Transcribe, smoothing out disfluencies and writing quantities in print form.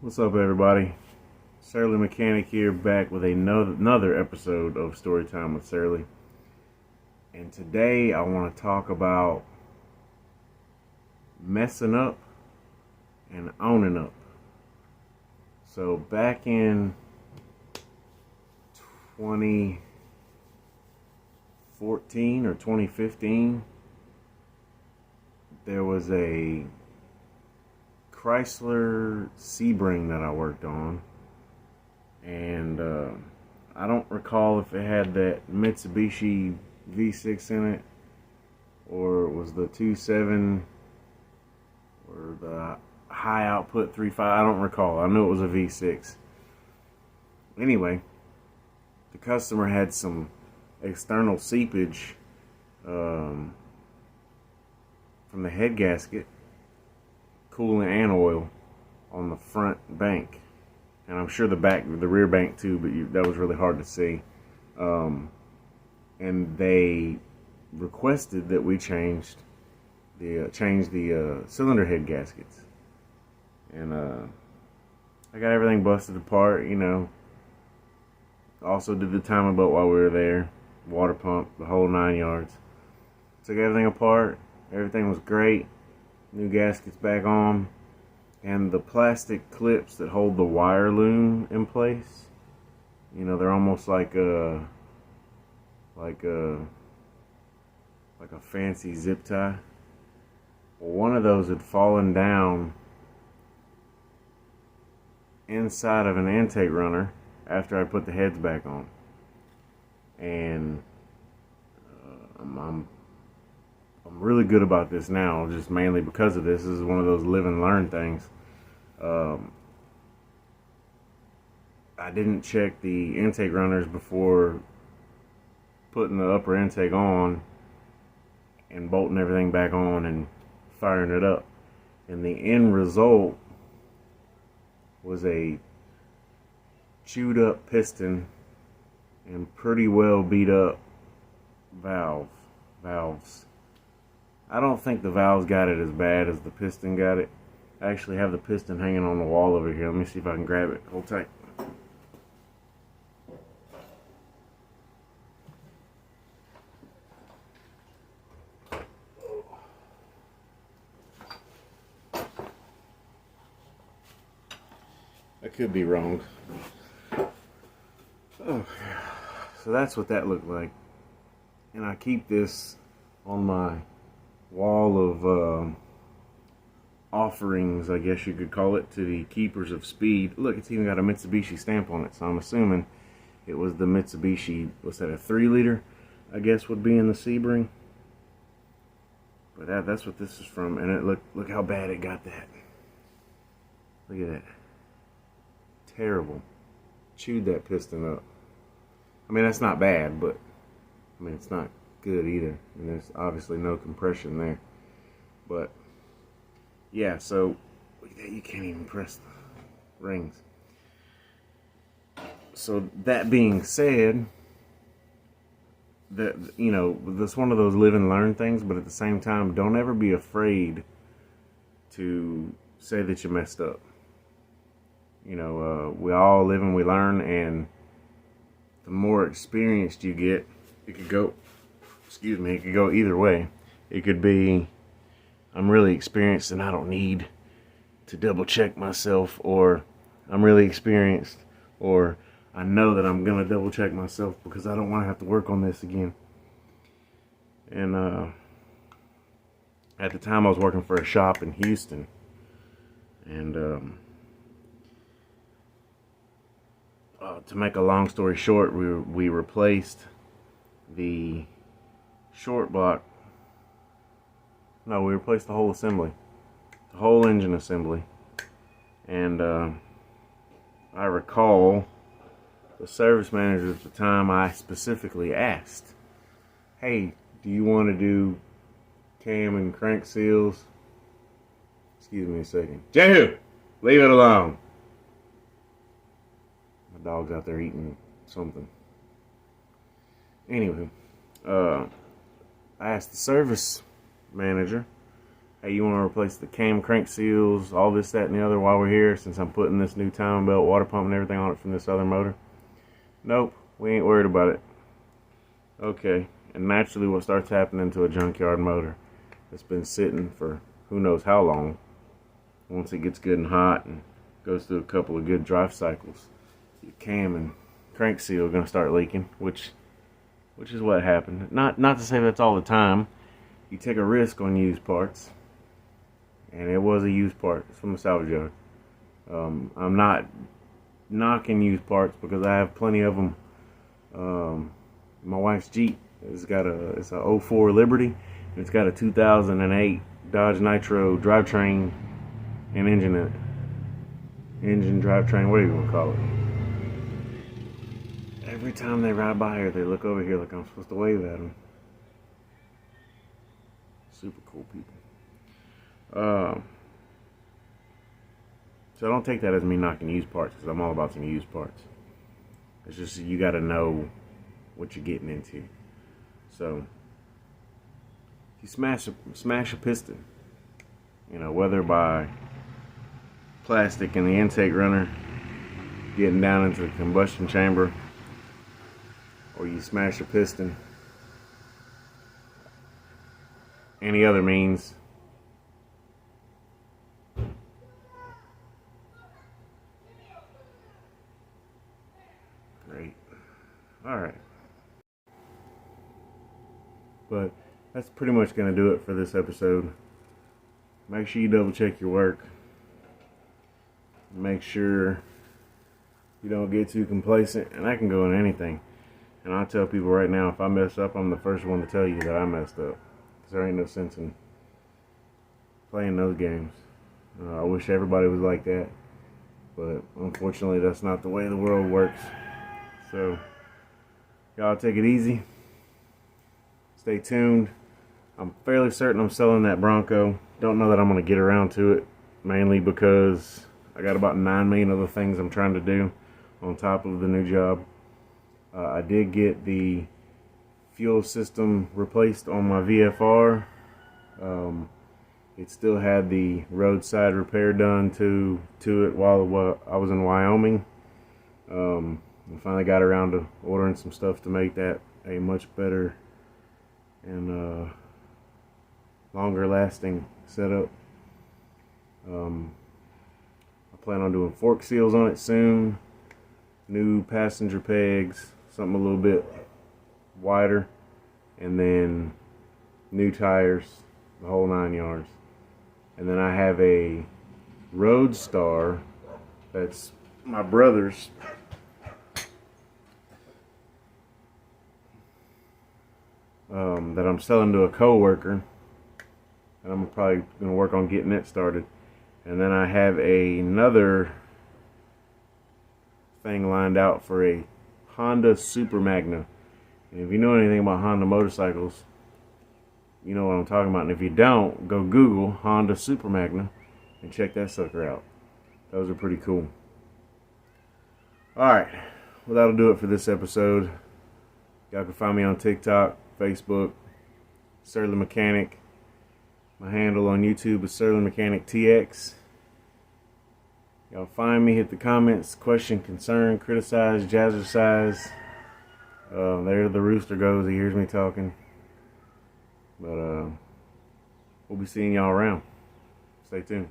What's up, everybody? Surly Mechanic here, back with another episode of Storytime with Surly. And today I want to talk about messing up and owning up. So back in 2014 or 2015, there was a Chrysler Sebring that I worked on, and I don't recall if it had that Mitsubishi V6 in it, or it was the 2.7 or the high output 3.5. I don't recall. I knew it was a V6. Anyway, the customer had some external seepage from the head gasket, coolant and oil, on the front bank, and I'm sure the rear bank too, but that was really hard to see. And they requested that we change the cylinder head gaskets, and I got everything busted apart. Also did the timing belt while we were there, water pump, the whole 9 yards. Took everything apart. Everything was great. New gaskets back on, and the plastic clips that hold the wire loom in place, they're almost like a fancy zip tie. Well, one of those had fallen down inside of an intake runner after I put the heads back on, and I'm really good about this now, just mainly because of this. This is one of those live and learn things. I didn't check the intake runners before putting the upper intake on and bolting everything back on and firing it up. And the end result was a chewed up piston and pretty well beat up valves. I don't think the valves got it as bad as the piston got it. I actually have the piston hanging on the wall over here. Let me see if I can grab it. Hold tight. I could be wrong. Oh, so that's what that looked like. And I keep this on my wall of offerings, I guess you could call it, to the keepers of speed. Look, it's even got a Mitsubishi stamp on it, so I'm assuming it was the Mitsubishi. What's that, a 3-liter, I guess, would be in the Sebring. But that's what this is from, and look how bad it got that. Look at that. Terrible. Chewed that piston up. I mean, that's not bad, but it's not good either, and there's obviously no compression there. But yeah, so look at that, you can't even press the rings. So that being said, that's one of those live and learn things, but at the same time, don't ever be afraid to say that you messed up. We all live and we learn, and the more experienced you get, it could go either way. It could be, I'm really experienced and I don't need to double check myself, or I'm really experienced, or I know that I'm gonna double check myself because I don't want to have to work on this again. And at the time I was working for a shop in Houston, and to make a long story short, we replaced the short block. No, we replaced the whole assembly, the whole engine assembly. And I recall the service manager at the time, I specifically asked, hey, do you want to do cam and crank seals? Excuse me a second. Jehu, leave it alone. dog's out there eating something. Anyway, I asked the service manager, hey, you want to replace the cam crank seals, all this, that, and the other while we're here, since I'm putting this new timing belt, water pump, and everything on it from this other motor? Nope, we ain't worried about it. Okay, and naturally what starts happening to a junkyard motor that's been sitting for who knows how long, once it gets good and hot and goes through a couple of good drive cycles, your cam and crank seal are going to start leaking, which is what happened. Not to say that's all the time. You take a risk on used parts, and it was a used part. It's from a salvage yard. I'm not knocking used parts because I have plenty of them. My wife's Jeep it's a 04 Liberty, and it's got a 2008 Dodge Nitro drivetrain and engine in it. Engine, drivetrain, whatever you want to call it. Every time they ride by here, they look over here like I'm supposed to wave at them. Super cool people. So don't take that as me knocking used parts, because I'm all about some used parts. It's just you got to know what you're getting into. So if you smash a piston, whether by plastic in the intake runner getting down into the combustion chamber, or you smash a piston any other means, great. Alright, but that's pretty much going to do it for this episode. Make sure you double check your work. Make sure you don't get too complacent, and that can go in anything. And I tell people right now, if I mess up, I'm the first one to tell you that I messed up, because there ain't no sense in playing those games. I wish everybody was like that, but unfortunately that's not the way the world works. So y'all take it easy, stay tuned. I'm fairly certain I'm selling that Bronco. Don't know that I'm going to get around to it, mainly because I got about 9 million other things I'm trying to do on top of the new job. I did get the fuel system replaced on my VFR. It still had the roadside repair done to it while I was in Wyoming. I finally got around to ordering some stuff to make that a much better and longer lasting setup. I plan on doing fork seals on it soon, new passenger pegs, something a little bit wider, and then new tires, the whole 9 yards. And then I have a Roadstar that's my brother's. That I'm selling to a co-worker, and I'm probably going to work on getting it started. And then I have another thing lined out for a Honda Super Magna. And if you know anything about Honda motorcycles, you know what I'm talking about. And if you don't, go Google Honda Super Magna and check that sucker out. Those are pretty cool. Alright, well, that'll do it for this episode. Y'all can find me on TikTok, Facebook, Surly Mechanic. My handle on YouTube is Surly Mechanic TX. Y'all find me, hit the comments, question, concern, criticize, jazzercise. There the rooster goes, he hears me talking. But we'll be seeing y'all around. Stay tuned.